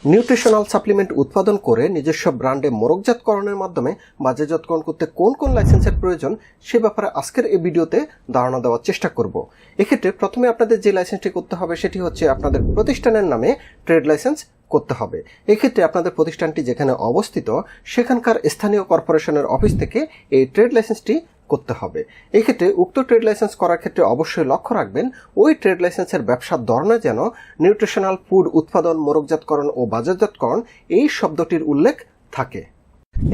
Nutritional supplement উৎপাদন করে নিজস্ব ব্র্যান্ডে মোড়কজাতকরণের মাধ্যমে বাজারজাতকরণ করতে কোন কোন লাইসেন্সের প্রয়োজন সে ব্যাপারে আজকের এই ভিডিওতে ধারণা দেওয়ার চেষ্টা করব। এক্ষেত্রে প্রথমে আপনাদের যে লাইসেন্সটি করতে হবে সেটি হচ্ছে আপনাদের প্রতিষ্ঠানের নামে ট্রেড লাইসেন্স করতে হবে। এক্ষেত্রে আপনাদের প্রতিষ্ঠানটি যেখানে অবস্থিত সেখানকার স্থানীয় কর্পোরেশনের অফিস থেকে এই ট্রেড লাইসেন্সটি করতে হবে। এক্ষেত্রে উক্ত ট্রেড লাইসেন্স করার ক্ষেত্রে অবশ্যই লক্ষ্য রাখবেন ওই ট্রেড লাইসেন্সের ব্যবসার ধরনে যেন নিউট্রিশনাল ফুড উৎপাদন, মোড়কজাতকরণ ও বাজারজাতকরণ এই শব্দটির উল্লেখ থাকে।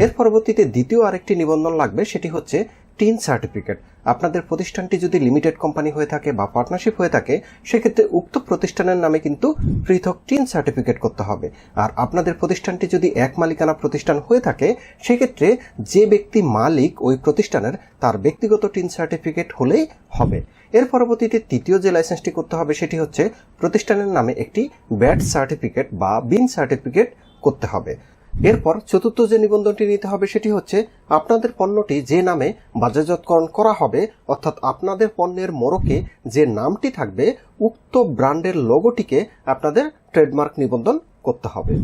এর পরবর্তীতে দ্বিতীয় আরেকটি নিবন্ধন লাগবে, সেটি হচ্ছে টিন সার্টিফিকেট। আপনাদের প্রতিষ্ঠানটি যদি লিমিটেড কোম্পানি হয়ে থাকে বা পার্টনারশিপ হয়ে থাকে সেক্ষেত্রে উক্ত প্রতিষ্ঠানের নামে কিন্তু পৃথক টিন সার্টিফিকেট করতে হবে। আর আপনাদের প্রতিষ্ঠানটি যদি এক মালিকানা প্রতিষ্ঠান হয়ে থাকে সেক্ষেত্রে যে ব্যক্তি মালিক ওই প্রতিষ্ঠানের তার ব্যক্তিগত টিন সার্টিফিকেট হলেই হবে। এর পরবর্তীতে তৃতীয় যে লাইসেন্সটি করতে হবে সেটি হচ্ছে প্রতিষ্ঠানের নামে একটি ব্যাট সার্টিফিকেট বা বিন সার্টিফিকেট করতে হবে। এরপর চতুর্থ যে নিবন্ধনটি নিতে হবে সেটি হচ্ছে আপনাদের পণ্যটি যে নামে বাজারজাতকরণ করা হবে, অর্থাৎ আপনাদের পণ্যের মোড়কে যে নামটি থাকবে উক্ত ব্র্যান্ডের লোগোটিকে আপনাদের ট্রেডমার্ক নিবন্ধন করতে হবে।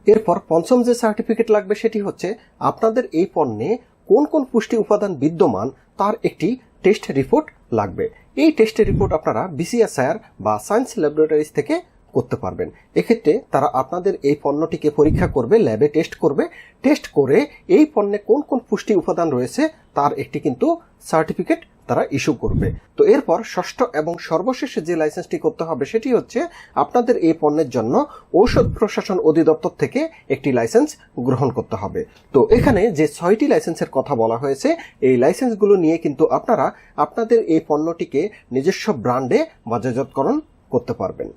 এরপর পঞ্চম যে সার্টিফিকেট লাগবে সেটি হচ্ছে আপনাদের এই পণ্যে কোন কোন পুষ্টি উপাদান বিদ্যমান তার একটি টেস্ট রিপোর্ট লাগবে। এই টেস্টের রিপোর্ট আপনারা বিসিএসআইআর বা সায়েন্স ল্যাবরেটরিজ থেকে করতে পারবেন। এক্ষেত্রে তারা আপনাদের এই পণ্যটিকে পরীক্ষা করবে, ল্যাবে টেস্ট করবে, টেস্ট করে এই পণ্যে কোন কোন পুষ্টি উপাদান রয়েছে তার একটি কিন্তু সার্টিফিকেট তারা ইস্যু করবে। তো এরপর ষষ্ঠ এবং সর্বশেষ যে লাইসেন্সটি করতে হবে সেটি হচ্ছে আপনাদের এই পণ্যের জন্য ঔষধ প্রশাসন অধিদপ্তর থেকে একটি লাইসেন্স গ্রহণ করতে হবে। তো এখানে যে 6টি লাইসেন্সের কথা বলা হয়েছে এই লাইসেন্সগুলো নিয়ে কিন্তু আপনারা আপনাদের এই পণ্যটিকে নিজস্ব ব্র্যান্ডে বাজারজাতকরণ করতে পারবেন।